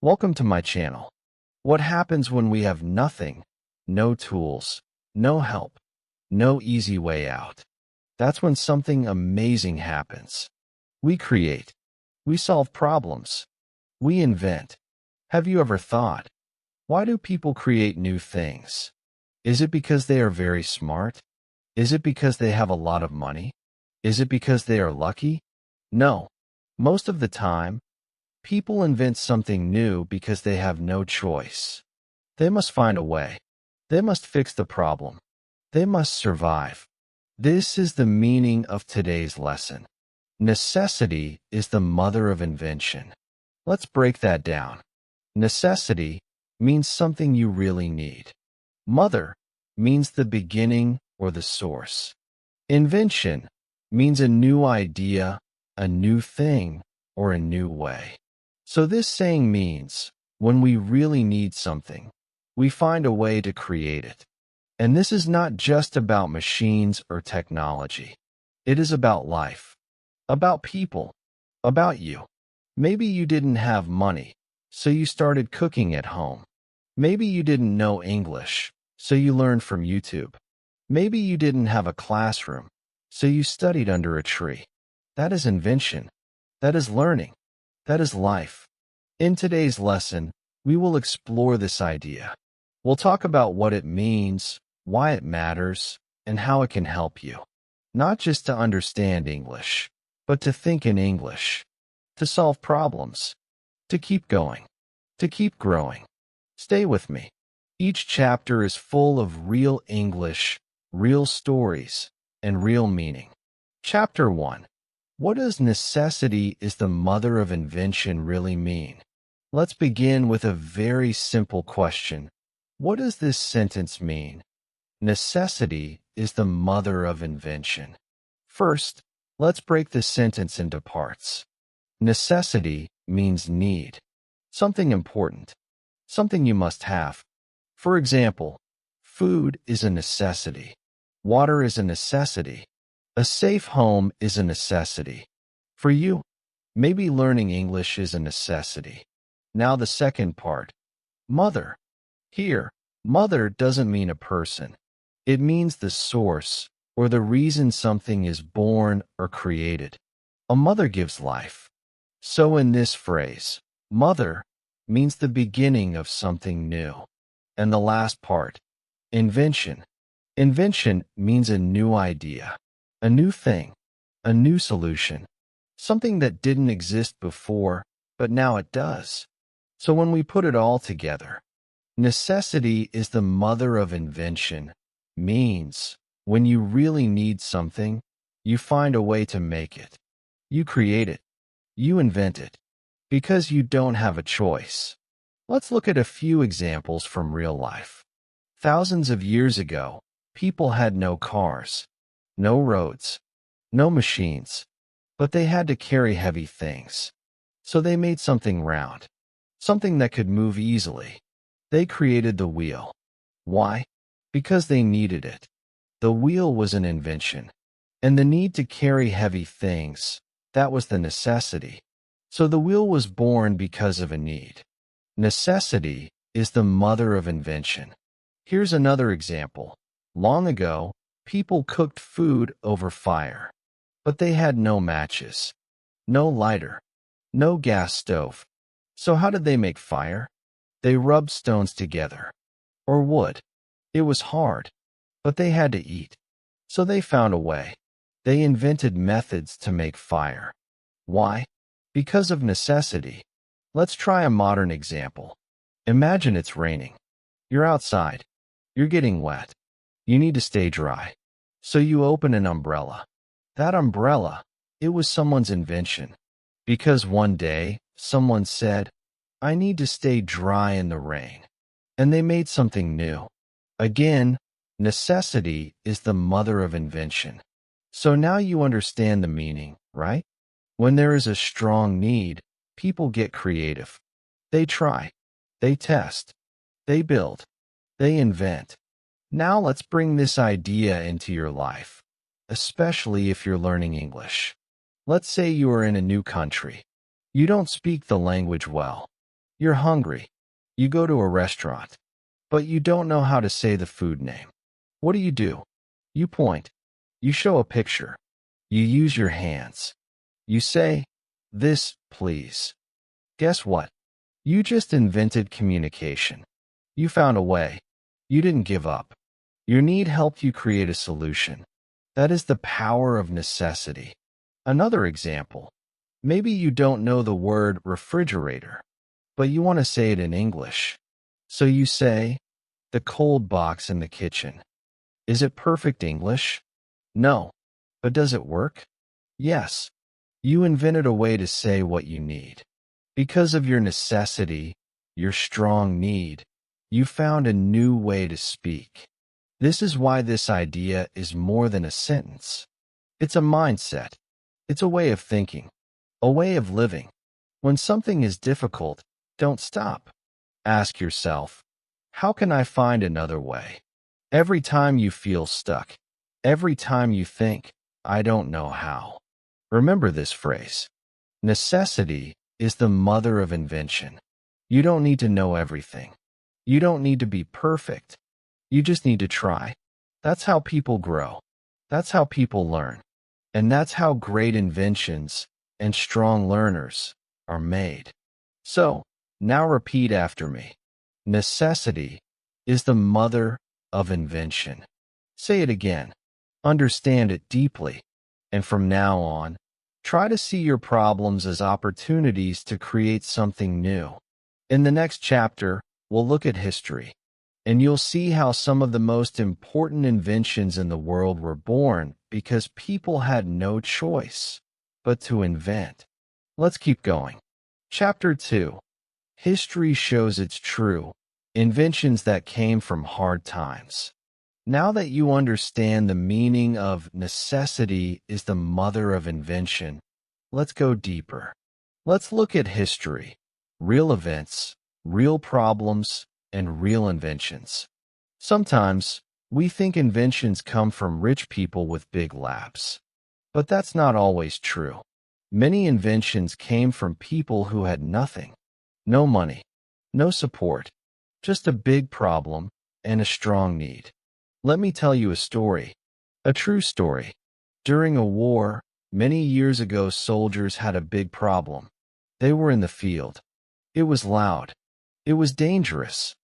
Welcome to my channel. What happens when we have nothing, no tools, no help, no easy way out? That's when something amazing happens. We create. We solve problems. We invent. Have you ever thought, why do people create new things? Is it because they are very smart? Is it because they have a lot of money? Is it because they are lucky? No. Most of the time, people invent something new because they have no choice. They must find a way. They must fix the problem. They must survive. This is the meaning of today's lesson. Necessity is the mother of invention. Let's break that down. Necessity means something you really need. Mother means the beginning or the source. Invention means a new idea, a new thing, or a new way. So this saying means, when we really need something, we find a way to create it. And this is not just about machines or technology. It is about life, about people, about you. Maybe you didn't have money, so you started cooking at home. Maybe you didn't know English, so you learned from YouTube. Maybe you didn't have a classroom, so you studied under a tree. That is invention. That is learning. That is life. In today's lesson, we will explore this idea. We'll talk about what it means, why it matters, and how it can help you. Not just to understand English, but to think in English, to solve problems, to keep going, to keep growing. Stay with me. Each chapter is full of real English, real stories, and real meaning. Chapter 1. What does necessity is the mother of invention really mean? Let's begin with a very simple question. What does this sentence mean? Necessity is the mother of invention. First, let's break the sentence into parts. Necessity means need, something important, something you must have. For example, food is a necessity. Water is a necessity. A safe home is a necessity. For you, maybe learning English is a necessity. Now the second part. Mother. Here, mother doesn't mean a person. It means the source or the reason something is born or created. A mother gives life. So in this phrase, mother means the beginning of something new. And the last part, invention. Invention means a new idea, a new thing, a new solution, something that didn't exist before, but now it does. So when we put it all together, necessity is the mother of invention, means when you really need something, you find a way to make it. You create it. You invent it. Because you don't have a choice. Let's look at a few examples from real life. Thousands of years ago, people had no cars, no roads, no machines, but they had to carry heavy things. So they made something round, something that could move easily. They created the wheel. Why? Because they needed it. The wheel was an invention. And the need to carry heavy things, that was the necessity. So the wheel was born because of a need. Necessity is the mother of invention. Here's another example. Long ago, people cooked food over fire. But they had no matches, no lighter, no gas stove. So how did they make fire? They rubbed stones together. Or wood. It was hard. But they had to eat. So they found a way. They invented methods to make fire. Why? Because of necessity. Let's try a modern example. Imagine it's raining. You're outside. You're getting wet. You need to stay dry. So you open an umbrella. That umbrella, it was someone's invention. Because one day, someone said, I need to stay dry in the rain. And they made something new. Again, necessity is the mother of invention. So now you understand the meaning, right? When there is a strong need, people get creative. They try. They test. They build. They invent. Now let's bring this idea into your life, especially if you're learning English. Let's say you are in a new country. You don't speak the language well. You're hungry. You go to a restaurant, but you don't know how to say the food name. What do? You point. You show a picture. You use your hands. You say, "This, please." Guess what? You just invented communication. You found a way. You didn't give up. Your need helped you create a solution. That is the power of necessity. Another example. Maybe you don't know the word refrigerator, but you want to say it in English. So you say, "the cold box in the kitchen." Is it perfect English? No. But does it work? Yes. You invented a way to say what you need. Because of your necessity, your strong need, you found a new way to speak. This is why this idea is more than a sentence. It's a mindset. It's a way of thinking, a way of living. When something is difficult, don't stop. Ask yourself, how can I find another way? Every time you feel stuck, every time you think, I don't know how. Remember this phrase. Necessity is the mother of invention. You don't need to know everything. You don't need to be perfect. You just need to try. That's how people grow. That's how people learn. And that's how great inventions and strong learners are made. So, now repeat after me. Necessity is the mother of invention. Say it again. Understand it deeply. And from now on, try to see your problems as opportunities to create something new. In the next chapter, we'll look at history, and you'll see how some of the most important inventions in the world were born because people had no choice but to invent. Let's keep going. Chapter 2. History shows it's true. Inventions that came from hard times. Now that you understand the meaning of necessity is the mother of invention, let's go deeper. Let's look at history, real events, real problems, and real inventions. Sometimes, we think inventions come from rich people with big labs. But that's not always true. Many inventions came from people who had nothing. No money, no support, just a big problem and a strong need. Let me tell you a story, a true story. During a war, many years ago, soldiers had a big problem. They were in the field. It was loud. It was dangerous.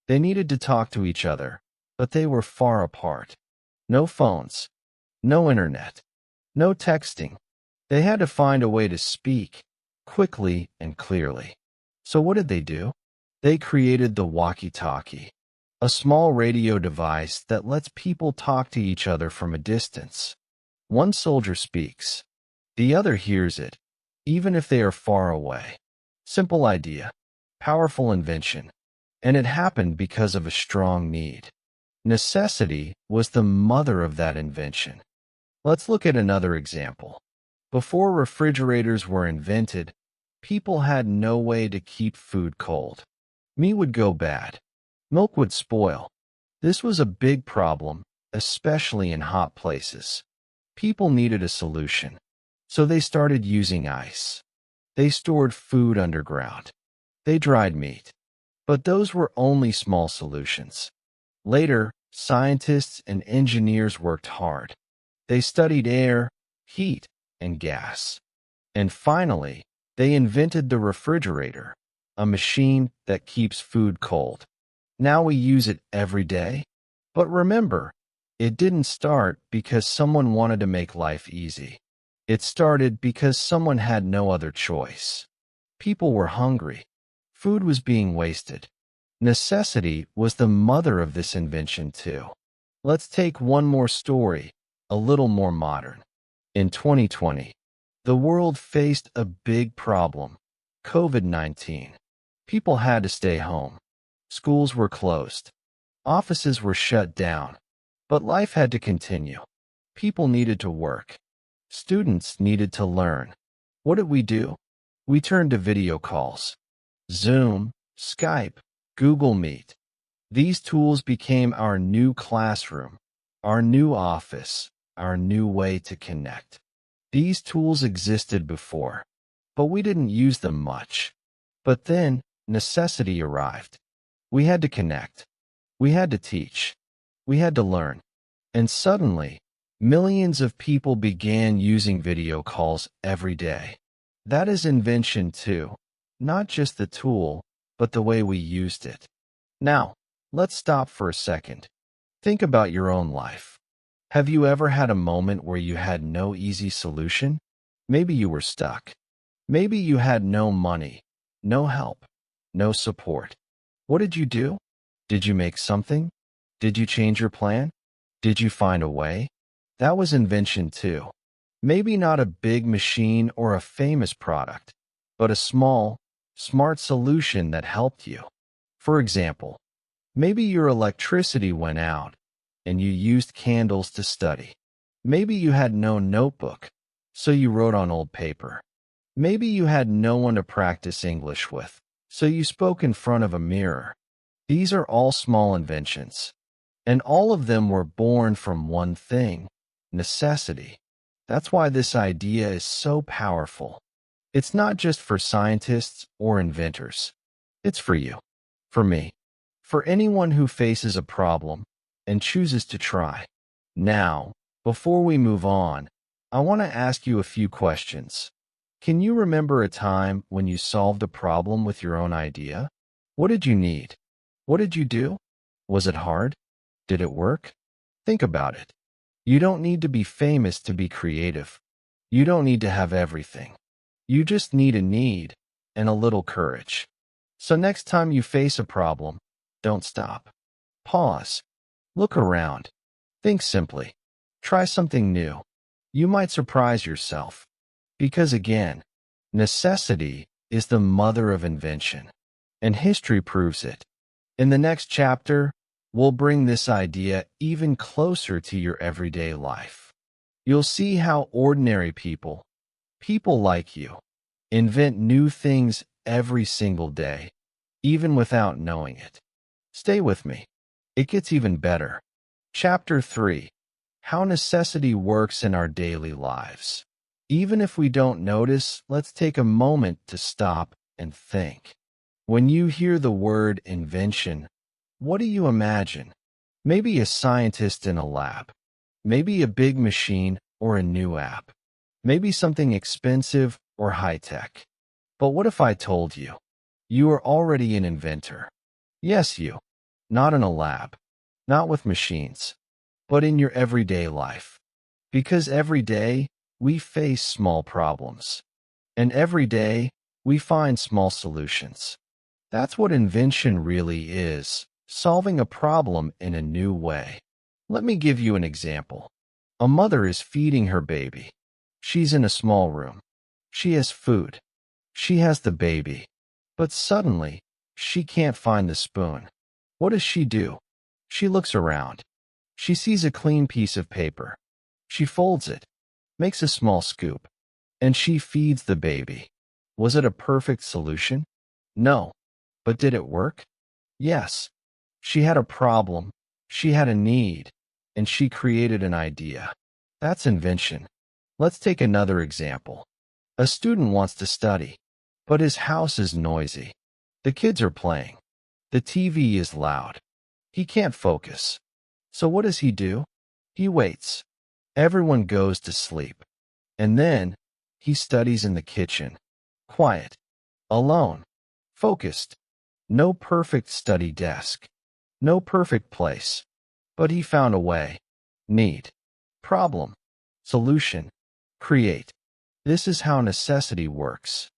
They needed to talk to each other, but they were far apart. No phones, no internet, no texting. They had to find a way to speak, quickly and clearly. So what did they do? They created the walkie-talkie, a small radio device that lets people talk to each other from a distance. One soldier speaks. The other hears it, even if they are far away. Simple idea, powerful invention. And it happened because of a strong need. Necessity was the mother of that invention. Let's look at another example. Before refrigerators were invented, people had no way to keep food cold. Meat would go bad. Milk would spoil. This was a big problem, especially in hot places. People needed a solution. So they started using ice. They stored food underground. They dried meat. But those were only small solutions. Later, scientists and engineers worked hard. They studied air, heat, and gas. And finally, they invented the refrigerator, a machine that keeps food cold. Now we use it every day. But remember, it didn't start because someone wanted to make life easy. It started because someone had no other choice. People were hungry. Food was being wasted. Necessity was the mother of this invention too. Let's take one more story, a little more modern. In 2020, the world faced a big problem, COVID-19. People had to stay home. Schools were closed. Offices were shut down. But life had to continue. People needed to work. Students needed to learn. What did we do? We turned to video calls. Zoom, Skype, Google Meet. These tools became our new classroom, our new office, our new way to connect. These tools existed before, but we didn't use them much. But then, necessity arrived. We had to connect. We had to teach. We had to learn. And suddenly, millions of people began using video calls every day. That is invention too. Not just the tool, but the way we used it. Now, let's stop for a second. Think about your own life. Have you ever had a moment where you had no easy solution? Maybe you were stuck. Maybe you had no money, no help, no support. What did you do? Did you make something? Did you change your plan? Did you find a way? That was invention too. Maybe not a big machine or a famous product, but a small, smart solution that helped you. For example, maybe your electricity went out and you used candles to study. Maybe you had no notebook, so you wrote on old paper. Maybe you had no one to practice English with, so you spoke in front of a mirror. These are all small inventions, and all of them were born from one thing: necessity. That's why this idea is so powerful. It's not just for scientists or inventors. It's for you, for me, for anyone who faces a problem and chooses to try. Now, before we move on, I want to ask you a few questions. Can you remember a time when you solved a problem with your own idea? What did you need? What did you do? Was it hard? Did it work? Think about it. You don't need to be famous to be creative. You don't need to have everything. You just need a need and a little courage. So next time you face a problem, don't stop. Pause. Look around. Think simply. Try something new. You might surprise yourself. Because again, necessity is the mother of invention, and history proves it. In the next chapter, we'll bring this idea even closer to your everyday life. You'll see how ordinary people, people like you, invent new things every single day, even without knowing it. Stay with me. It gets even better. Chapter 3. How necessity works in our daily lives. Even if we don't notice, let's take a moment to stop and think. When you hear the word invention, what do you imagine? Maybe a scientist in a lab. Maybe a big machine or a new app. Maybe something expensive or high-tech. But what if I told you? You are already an inventor. Yes, you. Not in a lab. Not with machines. But in your everyday life. Because every day, we face small problems. And every day, we find small solutions. That's what invention really is, solving a problem in a new way. Let me give you an example. A mother is feeding her baby. She's in a small room. She has food. She has the baby. But suddenly, she can't find the spoon. What does she do? She looks around. She sees a clean piece of paper. She folds it, makes a small scoop, and she feeds the baby. Was it a perfect solution? No. But did it work? Yes. She had a problem, she had a need, and she created an idea. That's invention. Let's take another example. A student wants to study, but his house is noisy. The kids are playing. The TV is loud. He can't focus. So what does he do? He waits. Everyone goes to sleep. And then, he studies in the kitchen. Quiet. Alone. Focused. No perfect study desk. No perfect place. But he found a way. Need. Problem. Solution. Create. This is how necessity works.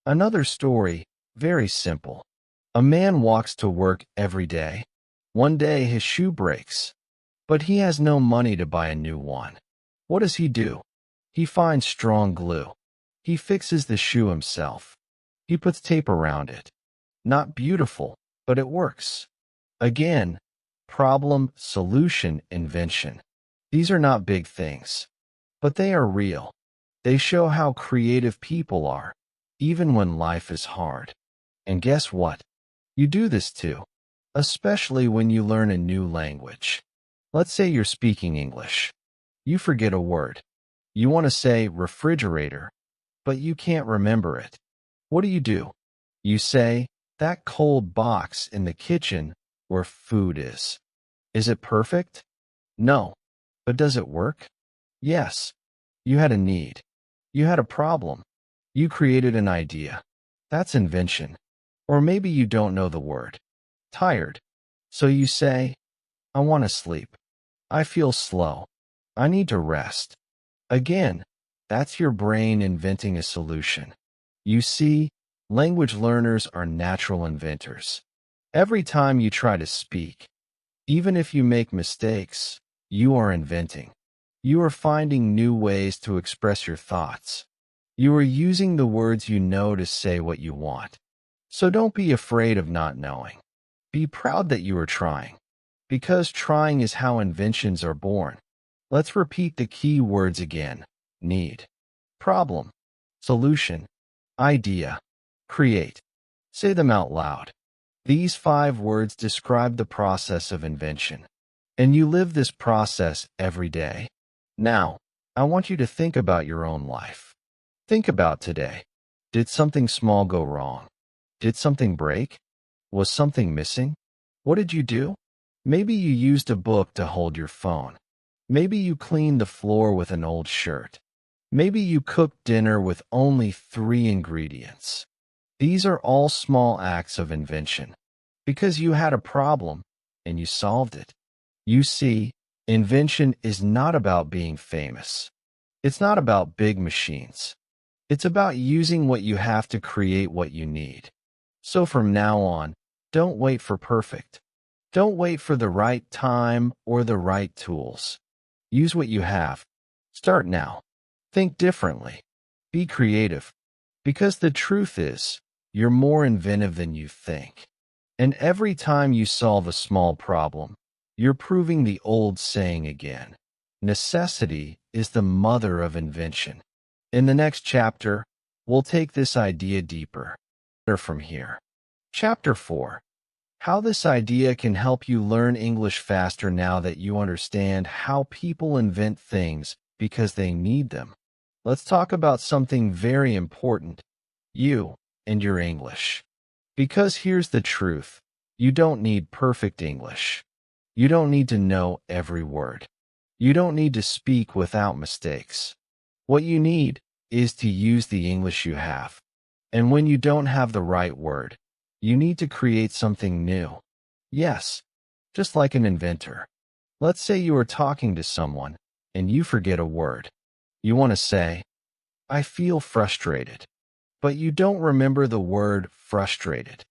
Another story, very simple. A man walks to work every day. One day his shoe breaks. But he has no money to buy a new one. What does he do? He finds strong glue. He fixes the shoe himself. He puts tape around it. Not beautiful, but it works. Again, problem, solution, invention. These are not big things, but they are real. They show how creative people are, even when life is hard. And guess what? You do this too, especially when you learn a new language. Let's say you're speaking English. You forget a word. You want to say refrigerator, but you can't remember it. What do? You say That cold box in the kitchen where food is. Is it perfect? No. But does it work? Yes. You had a need. You had a problem. You created an idea. That's invention. Or maybe you don't know the word. Tired. So you say, I want to sleep. I feel slow. I need to rest. Again, that's your brain inventing a solution. You see, language learners are natural inventors. Every time you try to speak, even if you make mistakes, you are inventing. You are finding new ways to express your thoughts. You are using the words you know to say what you want. So don't be afraid of not knowing. Be proud that you are trying, because trying is how inventions are born. Let's repeat the key words again. Need, problem, solution, idea, create. Say them out loud. These 5 words describe the process of invention. And you live this process every day. Now, I want you to think about your own life. Think about today. Did something small go wrong? Did something break? Was something missing? What did you do? Maybe you used a book to hold your phone. Maybe you cleaned the floor with an old shirt. Maybe you cooked dinner with only 3 ingredients. These are all small acts of invention, because you had a problem and you solved it. You see, invention is not about being famous. It's not about big machines. It's about using what you have to create what you need. So from now on, don't wait for perfect. Don't wait for the right time or the right tools. Use what you have. Start now. Think differently. Be creative. Because the truth is, you're more inventive than you think. And every time you solve a small problem, you're proving the old saying again. Necessity is the mother of invention. In the next chapter, we'll take this idea deeper. From here. Chapter 4. How this idea can help you learn English faster now that you understand how people invent things because they need them. Let's talk about something very important. You and your English. Because here's the truth. You don't need perfect English. You don't need to know every word. You don't need to speak without mistakes. What you need is to use the English you have. And when you don't have the right word, you need to create something new. Yes, just like an inventor. Let's say you are talking to someone and you forget a word. You want to say, I feel frustrated. But you don't remember the word frustrated.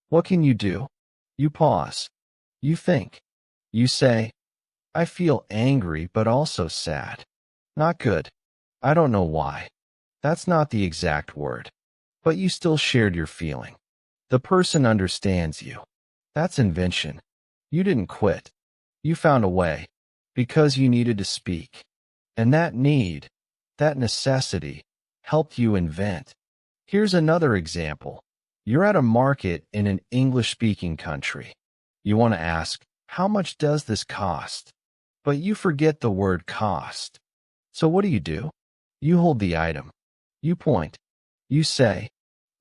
What can you do? You pause. You think. You say, I feel angry but also sad. Not good. I don't know why. That's not the exact word. But you still shared your feeling. The person understands you. That's invention. You didn't quit. You found a way. Because you needed to speak. And that need, that necessity, helped you invent. Here's another example. You're at a market in an English-speaking country. You want to ask, how much does this cost? But you forget the word cost. So what do? You hold the item. You point. You say,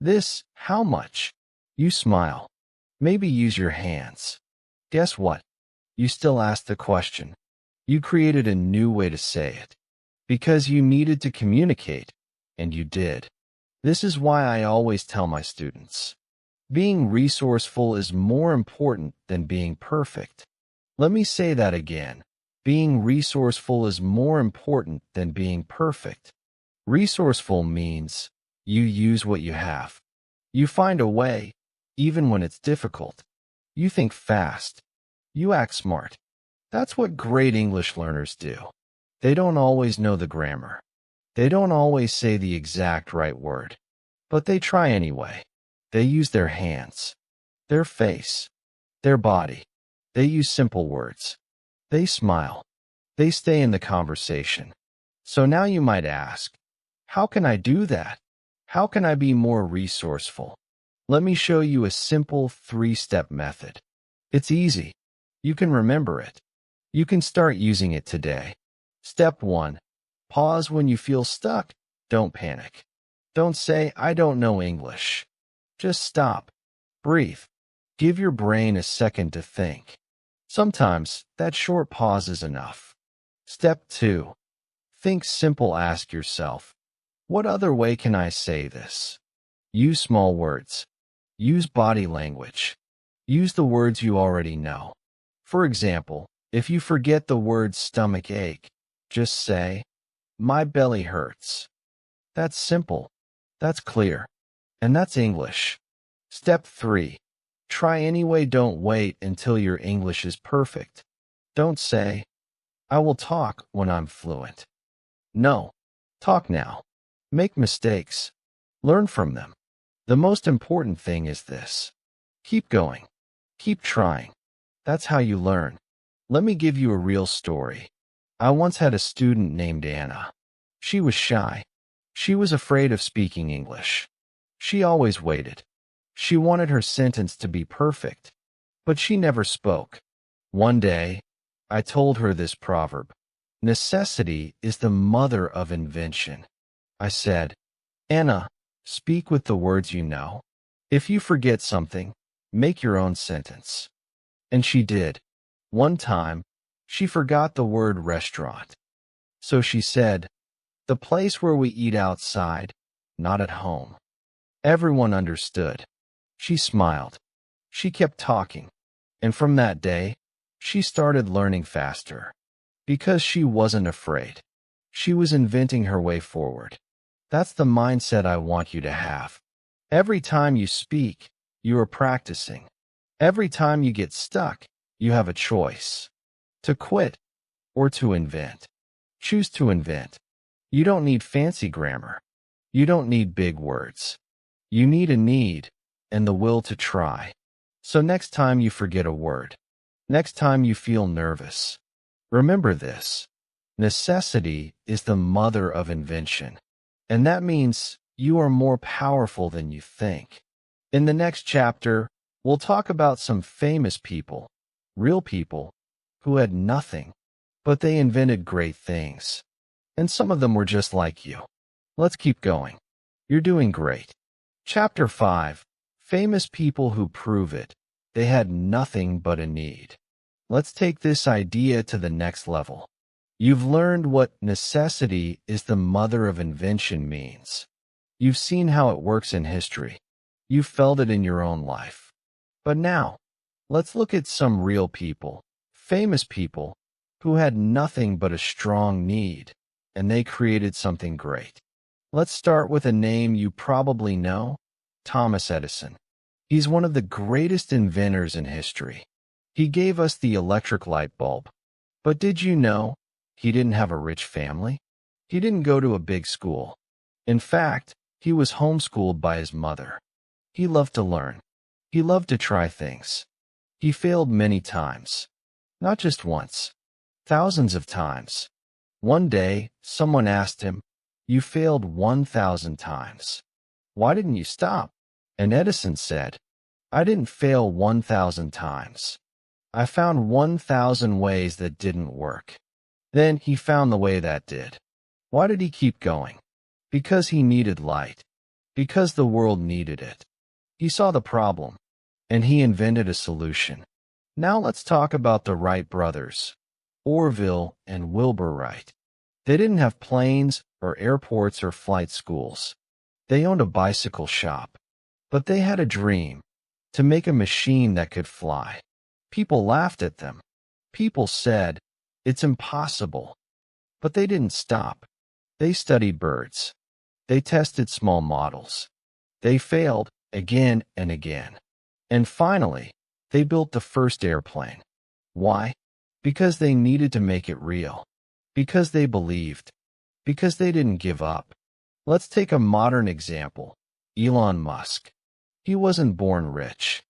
this, how much? You smile. Maybe use your hands. Guess what? You still ask the question. You created a new way to say it. Because you needed to communicate, and you did. This is why I always tell my students, being resourceful is more important than being perfect. Let me say that again. Being resourceful is more important than being perfect. Resourceful means you use what you have. You find a way, even when it's difficult. You think fast. You act smart. That's what great English learners do. They don't always know the grammar. They don't always say the exact right word. But they try anyway. They use their hands, their face, their body. They use simple words. They smile. They stay in the conversation. So now you might ask, how can I do that? How can I be more resourceful? Let me show you a simple 3-step method. It's easy. You can remember it. You can start using it today. Step 1. Pause when you feel stuck. Don't panic. Don't say, I don't know English. Just stop. Breathe. Give your brain a second to think. Sometimes that short pause is enough. Step 2. Think simple. Ask yourself, what other way can I say this? Use small words. Use body language. Use the words you already know. For example, if you forget the word stomach ache, just say, my belly hurts. That's simple. That's clear. And that's English. Step 3. Try anyway. Don't wait until your English is perfect. Don't say, I will talk when I'm fluent. No. Talk now. Make mistakes. Learn from them. The most important thing is this. Keep going. Keep trying. That's how you learn. Let me give you a real story. I once had a student named Anna. She was shy. She was afraid of speaking English. She always waited. She wanted her sentence to be perfect, but she never spoke. One day, I told her this proverb, necessity is the mother of invention. I said, Anna, speak with the words you know. If you forget something, make your own sentence. And she did. One time, she forgot the word restaurant. So she said, the place where we eat outside, not at home. Everyone understood. She smiled. She kept talking. And from that day, she started learning faster. Because she wasn't afraid. She was inventing her way forward. That's the mindset I want you to have. Every time you speak, you are practicing. Every time you get stuck, you have a choice. To quit or to invent. Choose to invent. You don't need fancy grammar. You don't need big words. You need a need and the will to try. So next time you forget a word, next time you feel nervous, remember this. Necessity is the mother of invention. And that means you are more powerful than you think. In the next chapter, we'll talk about some famous people, real people, who had nothing, but they invented great things. And some of them were just like you. Let's keep going. You're doing great. Chapter 5. Famous people who prove it. They had nothing but a need. Let's take this idea to the next level. You've learned what necessity is the mother of invention means. You've seen how it works in history. You've felt it in your own life. But now, let's look at some real people, famous people, who had nothing but a strong need, and they created something great. Let's start with a name you probably know, Thomas Edison. He's one of the greatest inventors in history. He gave us the electric light bulb. But did you know he didn't have a rich family? He didn't go to a big school. In fact, he was homeschooled by his mother. He loved to learn. He loved to try things. He failed many times. Not just once. Thousands of times. One day, someone asked him, you failed 1,000 times. Why didn't you stop? And Edison said, I didn't fail 1,000 times. I found 1,000 ways that didn't work. Then he found the way that did. Why did he keep going? Because he needed light. Because the world needed it. He saw the problem, and he invented a solution. Now let's talk about the Wright brothers, Orville and Wilbur Wright. They didn't have planes or airports or flight schools. They owned a bicycle shop. But they had a dream, to make a machine that could fly. People laughed at them. People said, it's impossible. But they didn't stop. They studied birds. They tested small models. They failed again and again. And finally, they built the first airplane. Why? Because they needed to make it real. Because they believed. Because they didn't give up. Let's take a modern example. Elon Musk. He wasn't born rich.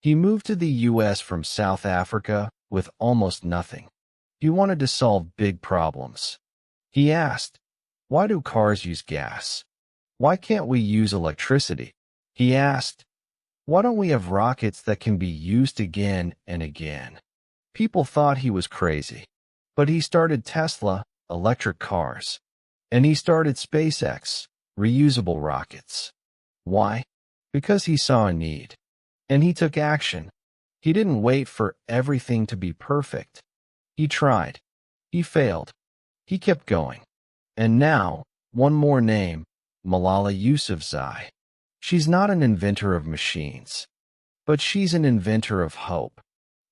He moved to the U.S. from South Africa with almost nothing. He wanted to solve big problems. He asked, why do cars use gas? Why can't we use electricity? He asked, why don't we have rockets that can be used again and again? People thought he was crazy. But he started Tesla, electric cars. And he started SpaceX, reusable rockets. Why? Because he saw a need. And he took action. He didn't wait for everything to be perfect. He tried. He failed. He kept going. And now, one more name, Malala Yousafzai. She's not an inventor of machines, but she's an inventor of hope.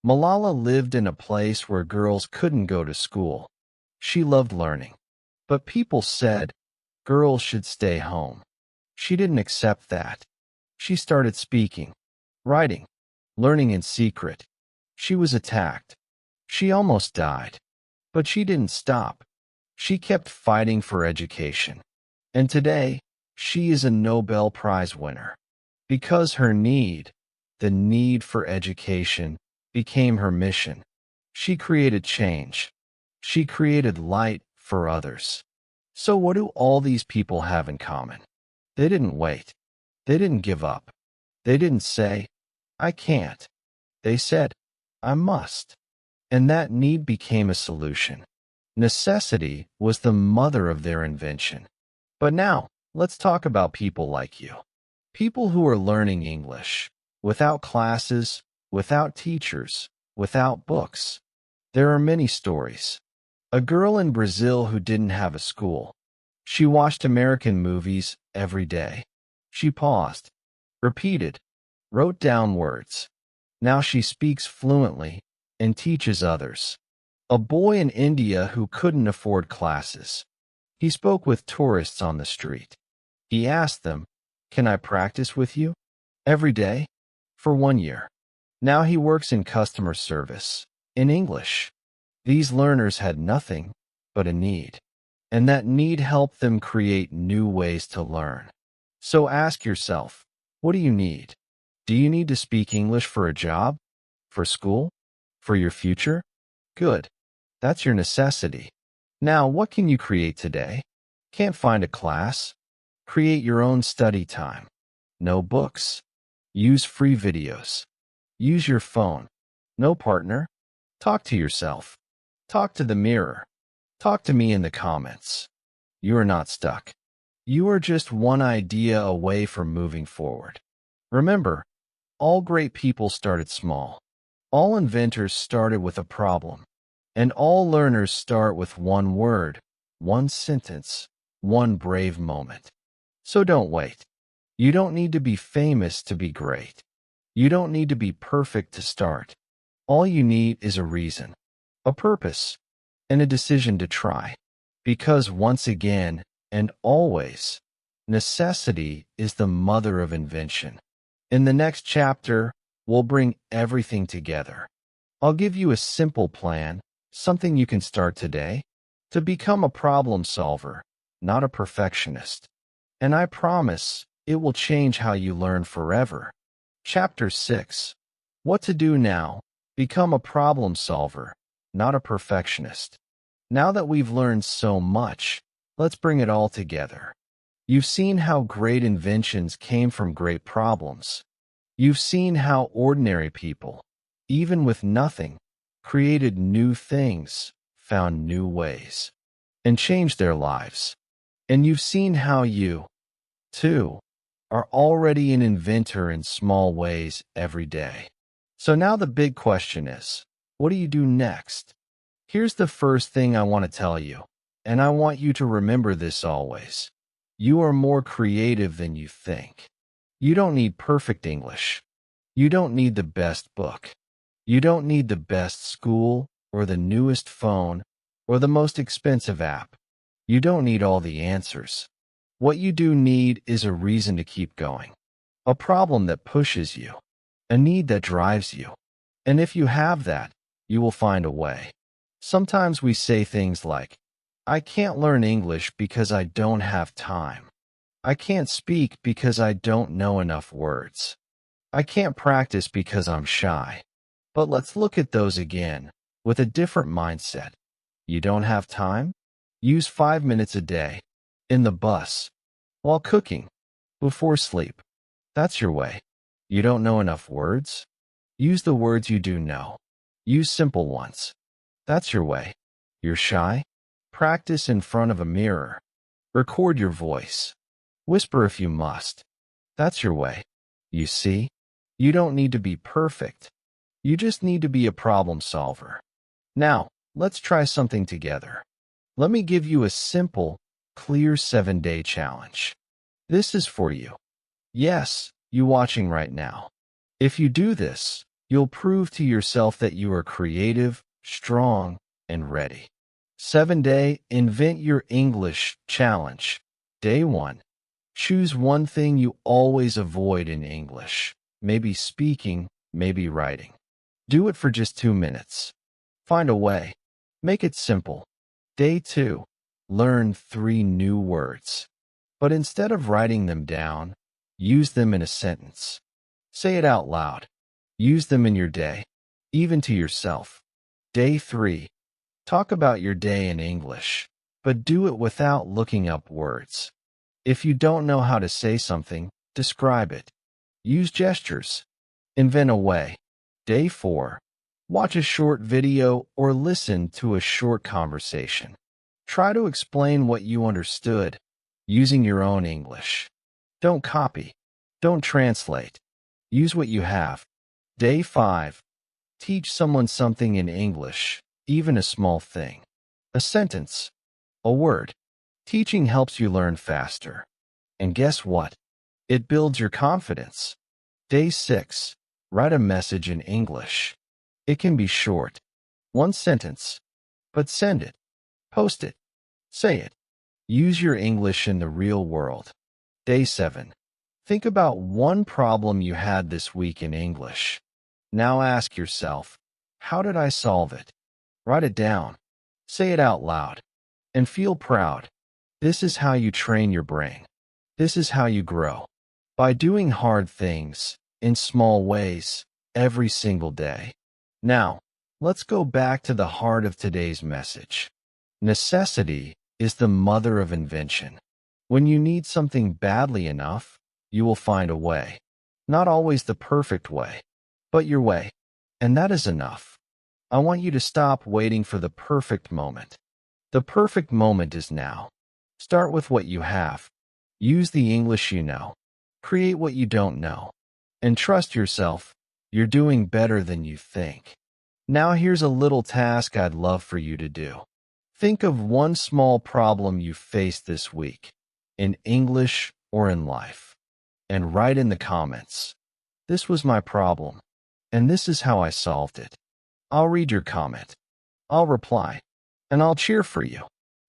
Malala lived in a place where girls couldn't go to school. She loved learning. But people said girls should stay home. She didn't accept that. She started speaking, writing, learning in secret. She was attacked. She almost died. But she didn't stop. She kept fighting for education. And today, she is a Nobel Prize winner. Because her need, the need for education, became her mission. She created change. She created light for others. So what do all these people have in common? They didn't wait. They didn't give up. They didn't say, I can't. They said, I must. And that need became a solution. Necessity was the mother of their invention. But now, let's talk about people like you. People who are learning English, without classes, without teachers, without books. There are many stories. A girl in Brazil who didn't have a school. She watched American movies every day. She paused, repeated, wrote down words. Now she speaks fluently and teaches others. A boy in India who couldn't afford classes. He spoke with tourists on the street. He asked them, "Can I practice with you?" Every day, for 1 year. Now he works in customer service, in English. These learners had nothing but a need. And that need helped them create new ways to learn. So ask yourself, what do you need? Do you need to speak English for a job? For school? For your future? Good. That's your necessity. Now, what can you create today? Can't find a class? Create your own study time. No books. Use free videos. Use your phone. No partner? Talk to yourself. Talk to the mirror. Talk to me in the comments. You are not stuck. You are just one idea away from moving forward. Remember, all great people started small. All inventors started with a problem. And all learners start with one word, one sentence, one brave moment. So don't wait. You don't need to be famous to be great. You don't need to be perfect to start. All you need is a reason, a purpose, and a decision to try. Because once again, and always, necessity is the mother of invention. In the next chapter, we'll bring everything together. I'll give you a simple plan, something you can start today, to become a problem solver, not a perfectionist. And I promise it will change how you learn forever. Chapter 6. What to do now? Become a problem solver, not a perfectionist. Now that we've learned so much, let's bring it all together. You've seen how great inventions came from great problems. You've seen how ordinary people, even with nothing, created new things, found new ways, and changed their lives. And you've seen how you, too, are already an inventor in small ways every day. So now the big question is, what do you do next? Here's the first thing I want to tell you, and I want you to remember this always. You are more creative than you think. You don't need perfect English. You don't need the best book. You don't need the best school or the newest phone or the most expensive app. You don't need all the answers. What you do need is a reason to keep going, a problem that pushes you, a need that drives you. And if you have that, you will find a way. Sometimes we say things like, I can't learn English because I don't have time. I can't speak because I don't know enough words. I can't practice because I'm shy. But let's look at those again, with a different mindset. You don't have time? Use 5 minutes a day. In the bus. While cooking. Before sleep. That's your way. You don't know enough words? Use the words you do know. Use simple ones. That's your way. You're shy? Practice in front of a mirror. Record your voice. Whisper if you must. That's your way. You see? You don't need to be perfect. You just need to be a problem solver. Now, let's try something together. Let me give you a simple, clear 7-day challenge. This is for you. Yes, you watching right now. If you do this, you'll prove to yourself that you are creative, strong, and ready. 7-day Invent Your English Challenge. Day 1. Choose one thing you always avoid in English. Maybe speaking, maybe writing. Do it for just 2 minutes. Find a way. Make it simple. Day 2. Learn 3 new words. But instead of writing them down, use them in a sentence. Say it out loud. Use them in your day, even to yourself. Day 3. Talk about your day in English, but do it without looking up words. If you don't know how to say something, describe it. Use gestures. Invent a way. Day 4. Watch a short video or listen to a short conversation. Try to explain what you understood using your own English. Don't copy. Don't translate. Use what you have. Day 5. Teach someone something in English, even a small thing. A sentence. A word. Teaching helps you learn faster. And guess what? It builds your confidence. Day 6. Write a message in English. It can be short. 1 sentence. But send it. Post it. Say it. Use your English in the real world. Day 7. Think about one problem you had this week in English. Now ask yourself, how did I solve it? Write it down. Say it out loud. And feel proud. This is how you train your brain. This is how you grow. By doing hard things, in small ways, every single day. Now, let's go back to the heart of today's message. Necessity is the mother of invention. When you need something badly enough, you will find a way. Not always the perfect way, but your way. And that is enough. I want you to stop waiting for the perfect moment. The perfect moment is now. Start with what you have. Use the English you know. Create what you don't know. And trust yourself. You're doing better than you think. Now here's a little task I'd love for you to do. Think of one small problem you faced this week, in English or in life, and write in the comments. This was my problem, and this is how I solved it. I'll read your comment. I'll reply, and I'll cheer for you.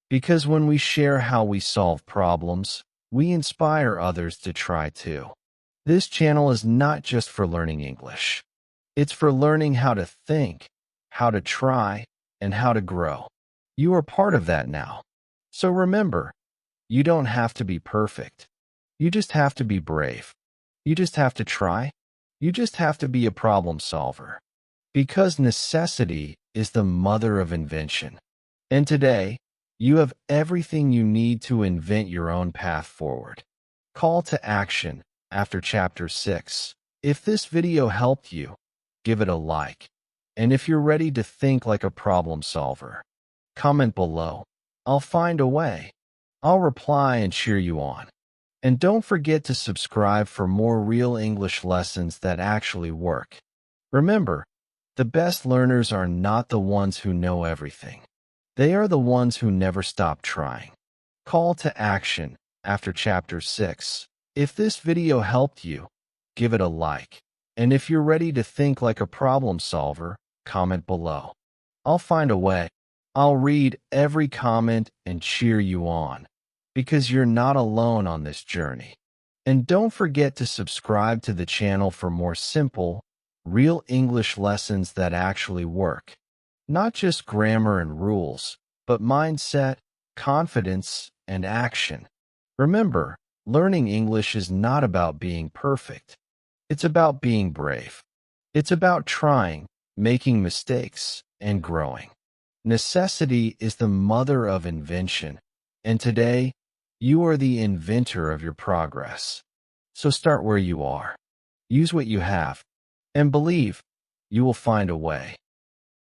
Because when we share how we solve problems, we inspire others to try too. This channel is not just for learning English. It's for learning how to think, how to try, and how to grow. You are part of that now. So remember, you don't have to be perfect. You just have to be brave. You just have to try. You just have to be a problem solver. Because necessity is the mother of invention. And today, you have everything you need to invent your own path forward. Call to action after Chapter 6. If this video helped you, give it a like. And if you're ready to think like a problem solver, comment below. I'll find a way. I'll reply and cheer you on. And don't forget to subscribe for more real English lessons that actually work. Remember, the best learners are not the ones who know everything. They are the ones who never stop trying. Call to action after Chapter 6. If this video helped you, give it a like. And if you're ready to think like a problem solver, comment below. I'll find a way. I'll read every comment and cheer you on. Because you're not alone on this journey. And don't forget to subscribe to the channel for more simple, real English lessons that actually work. Not just grammar and rules, but mindset, confidence, and action. Remember, learning English is not about being perfect. It's about being brave. It's about trying, making mistakes, and growing. Necessity is the mother of invention. And today, you are the inventor of your progress. So start where you are. Use what you have. And believe, you will find a way.